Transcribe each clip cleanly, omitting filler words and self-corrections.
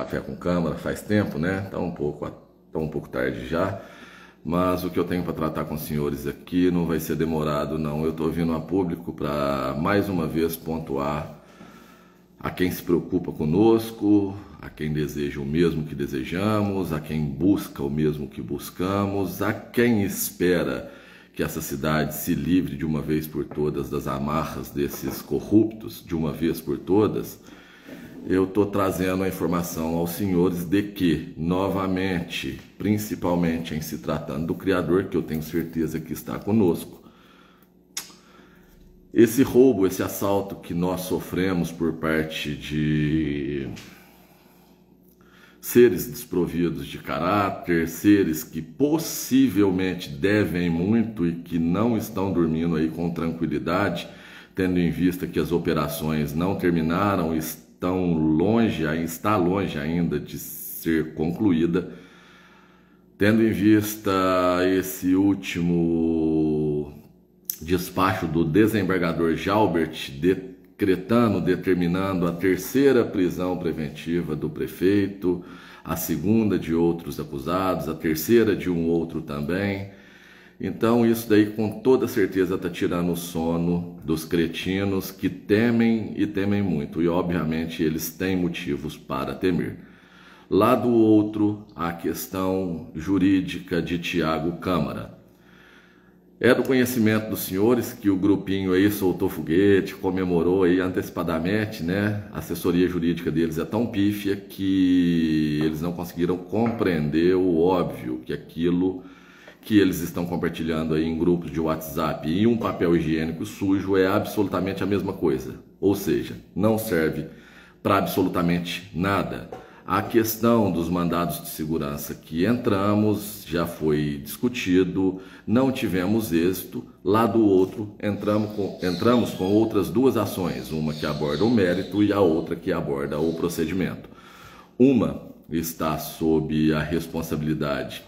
café com câmara faz tempo, né? Tá um pouco tarde já, mas o que eu tenho para tratar com os senhores aqui não vai ser demorado, não. Eu estou vindo a público para mais uma vez pontuar a quem se preocupa conosco, a quem deseja o mesmo que desejamos, a quem busca o mesmo que buscamos, a quem espera que essa cidade se livre de uma vez por todas das amarras desses corruptos, de uma vez por todas. Eu estou trazendo a informação aos senhores de que, novamente, principalmente em se tratando do Criador, que eu tenho certeza que está conosco, esse roubo, esse assalto que nós sofremos por parte de seres desprovidos de caráter, seres que possivelmente devem muito e que não estão dormindo aí com tranquilidade, tendo em vista que as operações não terminaram, está longe ainda de ser concluída, tendo em vista esse último despacho do desembargador Jalbert determinando a terceira prisão preventiva do prefeito, a segunda de outros acusados, a terceira de um outro também. Então isso daí com toda certeza está tirando o sono dos cretinos que temem e temem muito, e obviamente eles têm motivos para temer. Lá do outro, a questão jurídica de Tiago Câmara. É do conhecimento dos senhores que o grupinho aí soltou foguete, comemorou aí antecipadamente, né? A assessoria jurídica deles é tão pífia que eles não conseguiram compreender o óbvio, que aquilo que eles estão compartilhando aí em grupos de WhatsApp e um papel higiênico sujo é absolutamente a mesma coisa. Ou seja, não serve para absolutamente nada. A questão dos mandados de segurança que entramos já foi discutido, não tivemos êxito. Lá do outro, entramos com outras duas ações, uma que aborda o mérito e a outra que aborda o procedimento. Uma está sob a responsabilidade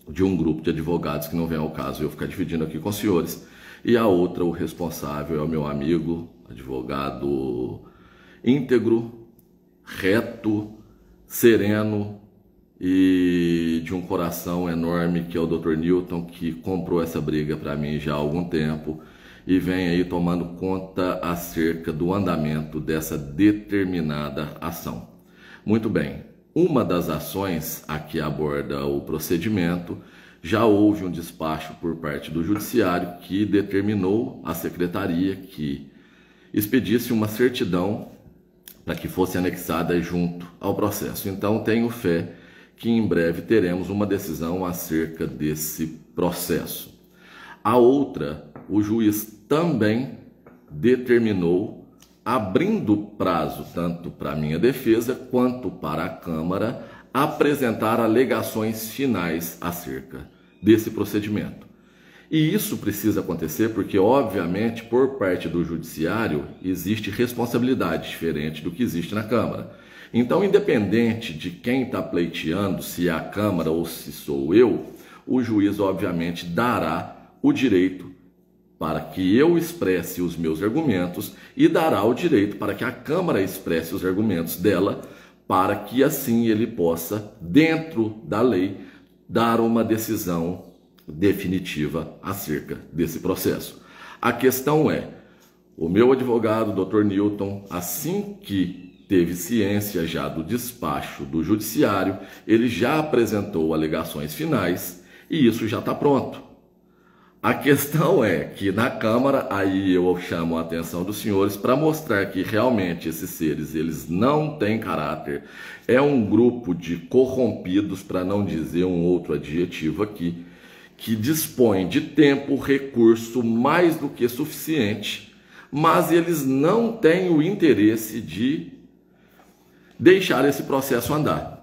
de um grupo de advogados que não vem ao caso eu ficar dividindo aqui com os senhores, e a outra, o responsável é o meu amigo, advogado íntegro, reto, sereno e de um coração enorme, que é o Dr. Newton, que comprou essa briga para mim já há algum tempo e vem aí tomando conta acerca do andamento dessa determinada ação. Muito bem, uma das ações a que aborda o procedimento, já houve um despacho por parte do judiciário que determinou à secretaria que expedisse uma certidão para que fosse anexada junto ao processo. Então tenho fé que em breve teremos uma decisão acerca desse processo. A outra, o juiz também determinou, abrindo prazo tanto para a minha defesa quanto para a Câmara, apresentar alegações finais acerca desse procedimento. E isso precisa acontecer porque, obviamente, por parte do judiciário, existe responsabilidade diferente do que existe na Câmara. Então, independente de quem está pleiteando, se é a Câmara ou se sou eu, o juiz, obviamente, dará o direito para que eu expresse os meus argumentos e dará o direito para que a Câmara expresse os argumentos dela, para que assim ele possa, dentro da lei, dar uma decisão definitiva acerca desse processo. A questão é, o meu advogado, Dr. Newton, assim que teve ciência já do despacho do judiciário, ele já apresentou alegações finais e isso já está pronto. A questão é que na Câmara, aí eu chamo a atenção dos senhores para mostrar que realmente esses seres, eles não têm caráter. É um grupo de corrompidos, para não dizer um outro adjetivo aqui, que dispõe de tempo, recurso mais do que suficiente, mas eles não têm o interesse de deixar esse processo andar.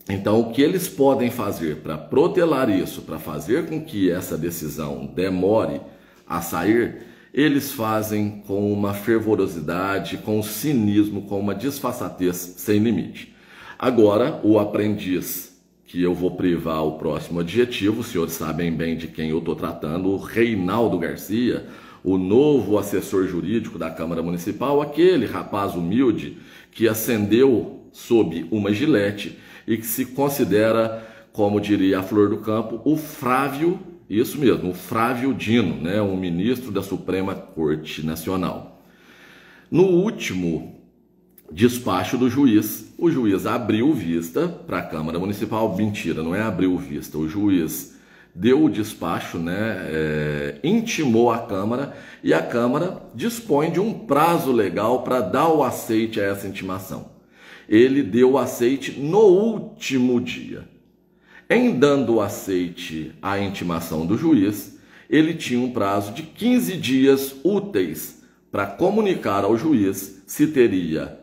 Então, o que eles podem fazer para protelar isso, para fazer com que essa decisão demore a sair, eles fazem com uma fervorosidade, com um cinismo, com uma disfarçatez sem limite. Agora, o aprendiz, que eu vou privar o próximo adjetivo, os senhores sabem bem de quem eu estou tratando, o Reinaldo Garcia, o novo assessor jurídico da Câmara Municipal, aquele rapaz humilde que ascendeu sob uma gilete e que se considera, como diria a Flor do Campo, o Frávio, isso mesmo, o Frávio Dino, né, um ministro da Suprema Corte Nacional. No último despacho do juiz, o juiz abriu vista para a Câmara Municipal. Mentira, não é abriu vista, o juiz deu o despacho, né, intimou a Câmara, e a Câmara dispõe de um prazo legal para dar o aceite a essa intimação. Ele deu o aceite no último dia. Em dando o aceite à intimação do juiz, ele tinha um prazo de 15 dias úteis para comunicar ao juiz se teria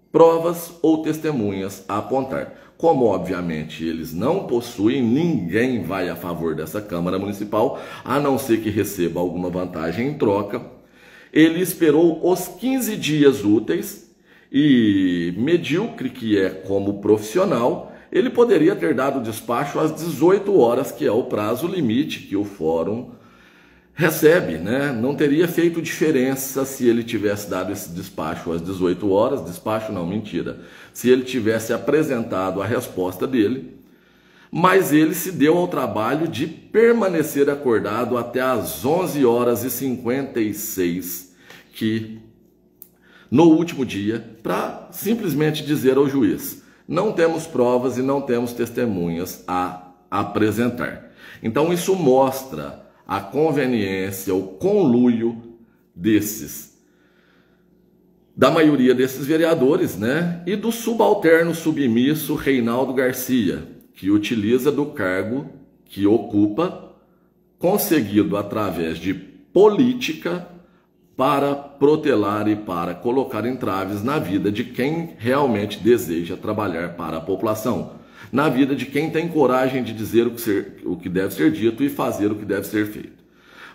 provas ou testemunhas a apontar. Como, obviamente, eles não possuem, ninguém vai a favor dessa Câmara Municipal, a não ser que receba alguma vantagem em troca. Ele esperou os 15 dias úteis e, medíocre que é como profissional, ele poderia ter dado o despacho às 18 horas, que é o prazo limite que o fórum recebe, né? Não teria feito diferença se ele tivesse dado esse despacho às 18 horas, despacho não, mentira, se ele tivesse apresentado a resposta dele, mas ele se deu ao trabalho de permanecer acordado até às 11 horas e 56, que no último dia, para simplesmente dizer ao juiz: não temos provas e não temos testemunhas a apresentar. Então isso mostra a conveniência, o conluio da maioria desses vereadores, né? E do subalterno submisso Reinaldo Garcia, que utiliza do cargo que ocupa, conseguido através de política, para protelar e para colocar entraves na vida de quem realmente deseja trabalhar para a população, na vida de quem tem coragem de dizer o que deve ser dito e fazer o que deve ser feito.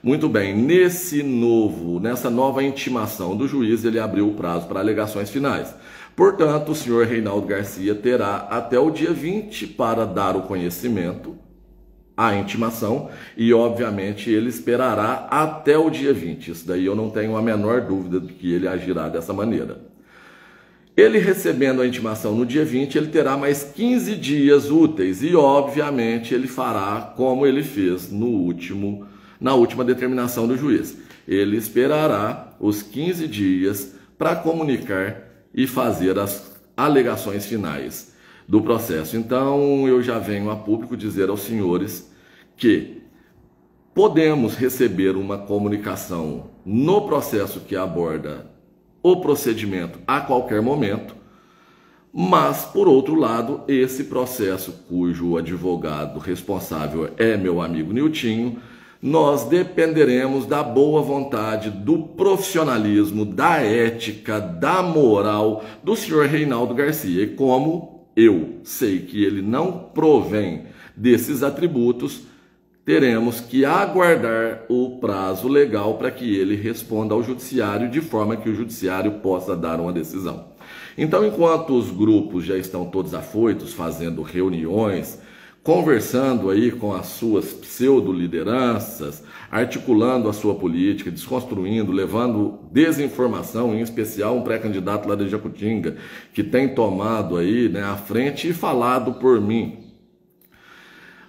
Muito bem, nessa nova intimação do juiz, ele abriu o prazo para alegações finais. Portanto, o senhor Reinaldo Garcia terá até o dia 20 para dar o conhecimento à intimação e, obviamente, ele esperará até o dia 20. Isso daí eu não tenho a menor dúvida de que ele agirá dessa maneira. Ele recebendo a intimação no dia 20, ele terá mais 15 dias úteis e, obviamente, ele fará como ele fez na última determinação do juiz. Ele esperará os 15 dias para comunicar e fazer as alegações finais do processo. Então, eu já venho a público dizer aos senhores que podemos receber uma comunicação no processo que aborda o procedimento a qualquer momento, mas, por outro lado, esse processo cujo advogado responsável é meu amigo Niltinho, nós dependeremos da boa vontade, do profissionalismo, da ética, da moral do senhor Reinaldo Garcia. E como eu sei que ele não provém desses atributos, teremos que aguardar o prazo legal para que ele responda ao judiciário, de forma que o judiciário possa dar uma decisão. Então, enquanto os grupos já estão todos afoitos, fazendo reuniões, conversando aí com as suas pseudo-lideranças, articulando a sua política, desconstruindo, levando desinformação, em especial um pré-candidato lá de Jacutinga, que tem tomado aí, né, a frente e falado por mim.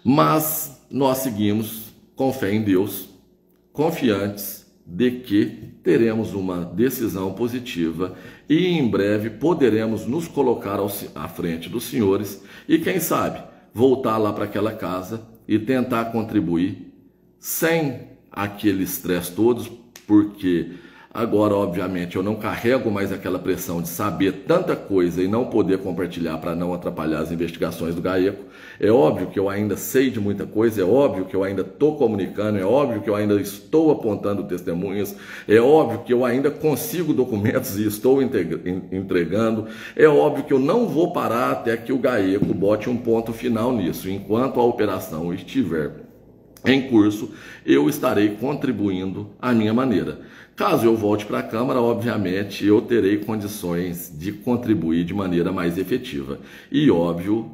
Mas nós seguimos com fé em Deus, confiantes de que teremos uma decisão positiva e em breve poderemos nos colocar à frente dos senhores e, quem sabe, voltar lá para aquela casa e tentar contribuir sem aquele estresse todos, porque agora, obviamente, eu não carrego mais aquela pressão de saber tanta coisa e não poder compartilhar para não atrapalhar as investigações do GAECO. É óbvio que eu ainda sei de muita coisa, é óbvio que eu ainda estou comunicando, é óbvio que eu ainda estou apontando testemunhas, é óbvio que eu ainda consigo documentos e estou entregando, é óbvio que eu não vou parar até que o GAECO bote um ponto final nisso. Enquanto a operação estiver em curso, eu estarei contribuindo à minha maneira. Caso eu volte para a Câmara, obviamente, eu terei condições de contribuir de maneira mais efetiva. E, óbvio,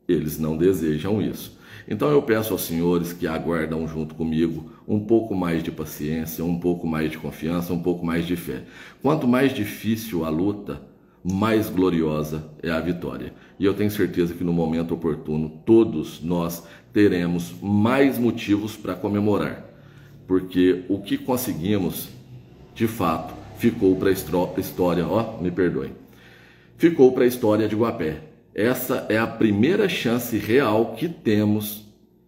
eles não desejam isso. Então eu peço aos senhores que aguardam junto comigo um pouco mais de paciência, um pouco mais de confiança, um pouco mais de fé. Quanto mais difícil a luta, mais gloriosa é a vitória. E eu tenho certeza que no momento oportuno todos nós teremos mais motivos para comemorar, porque o que conseguimos, de fato, ficou para a história, me perdoe, ficou para a história de Guapé. Essa é a primeira chance real que temos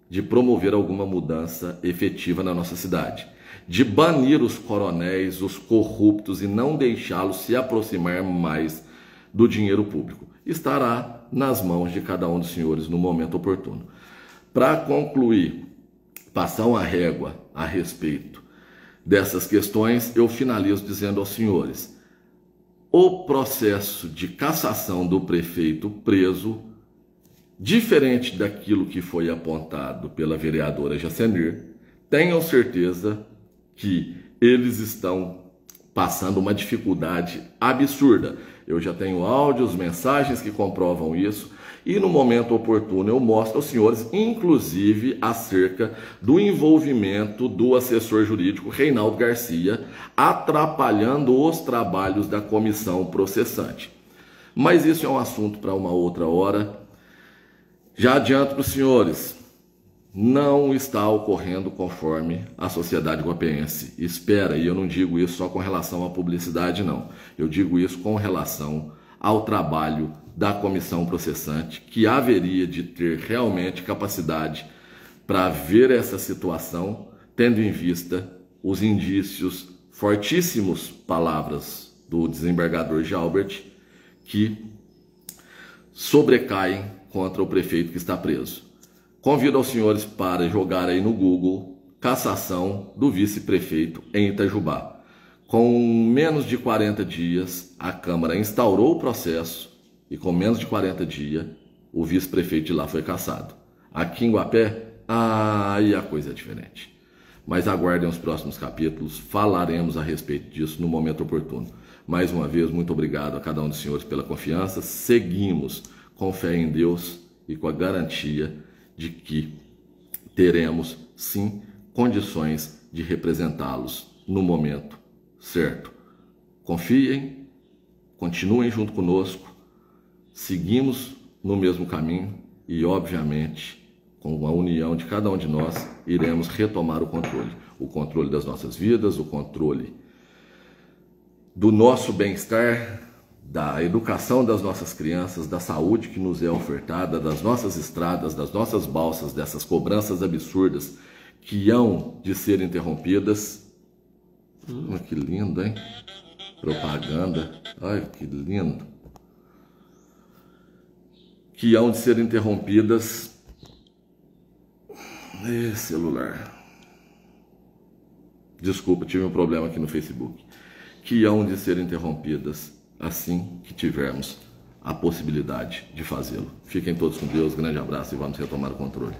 de promover alguma mudança efetiva na nossa cidade, de banir os coronéis, os corruptos e não deixá-los se aproximar mais do dinheiro público. Estará nas mãos de cada um dos senhores no momento oportuno. Para concluir, passar uma régua a respeito dessas questões, eu finalizo dizendo aos senhores: o processo de cassação do prefeito preso, diferente daquilo que foi apontado pela vereadora Jacenir, tenham certeza que eles estão passando uma dificuldade absurda. Eu já tenho áudios, mensagens que comprovam isso, e no momento oportuno eu mostro aos senhores, inclusive acerca do envolvimento do assessor jurídico Reinaldo Garcia, atrapalhando os trabalhos da comissão processante. Mas isso é um assunto para uma outra hora. Já adianto para os senhores, não está ocorrendo conforme a sociedade guapeense espera, e eu não digo isso só com relação à publicidade, não. Eu digo isso com relação ao trabalho da comissão processante, que haveria de ter realmente capacidade para ver essa situação, tendo em vista os indícios, fortíssimos palavras do desembargador Jalbert, que sobrecaem contra o prefeito que está preso. Convido aos senhores para jogar aí no Google cassação do vice-prefeito em Itajubá. Com menos de 40 dias, a Câmara instaurou o processo e com menos de 40 dias, o vice-prefeito de lá foi cassado. Aqui em Guapé, aí a coisa é diferente. Mas aguardem os próximos capítulos, falaremos a respeito disso no momento oportuno. Mais uma vez, muito obrigado a cada um dos senhores pela confiança. Seguimos com fé em Deus e com a garantia de que teremos, sim, condições de representá-los no momento certo. Confiem, continuem junto conosco, seguimos no mesmo caminho e, obviamente, com a união de cada um de nós, iremos retomar o controle das nossas vidas, o controle do nosso bem-estar, da educação das nossas crianças, da saúde que nos é ofertada, das nossas estradas, das nossas balsas, dessas cobranças absurdas que hão de ser interrompidas. Que lindo, hein? Propaganda. Ai, que lindo. Que hão de ser interrompidas. Celular. Desculpa, tive um problema aqui no Facebook. Que hão de ser interrompidas assim que tivermos a possibilidade de fazê-lo. Fiquem todos com Deus, grande abraço e vamos retomar o controle.